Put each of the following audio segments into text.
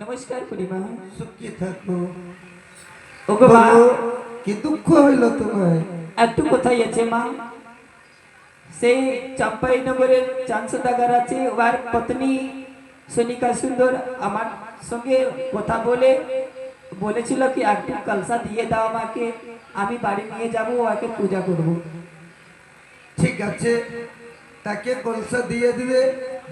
নমস্কার পরিমা। সুখী থাকো। ওগো মা, কি দুঃখ হইল তোমার? একটু কোথায় আছে মা? সেই চাম্পাই নগরের চাঁদসদাগার আছে, ওর পত্নী সোনিকা সুন্দর আমার সঙ্গে কথা বলেছিল কি একটু কলসা দিয়ে দাও আমাকে, আমি বাড়ি নিয়ে যাবো, ওকে পূজা করব। ঠিক আছে, তাকে কলসা দিয়ে দিবে।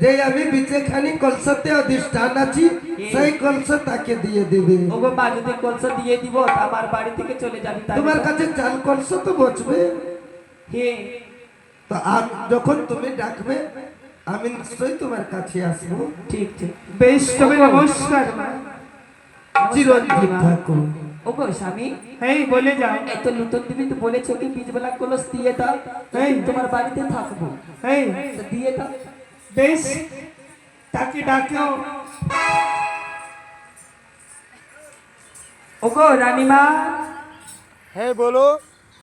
যে আমি বিচেখানি কলসাতে অধিষ্ঠান আছি, সেই কলসা তাকে দিয়ে দিবে। ওগো মা, যদি কলসা দিয়ে দিব আমার বাড়ি থেকে চলে যাবি। তোমার কাছে চাল কলসা তো বচবে। হ্যাঁ, তো যখন তুমি ডাকবে আমি নিশ্চয়ই তোমার কাছে আসবো। ঠিক ঠিক, বেশ। তবে নমস্কার মা। চিরঞ্জীব থাকো। ওগো স্বামী, এই বলে যাও। এত নতুন দিবি তো বলেছো কি বীজবেলা কলস দিয়ে দাও, এই তোমার বাড়িতে থাকবো। এই তো দিয়ে দাও। বেশ, তাকে ডাকেও। ওগো রানীমা। হ্যাঁ বলো।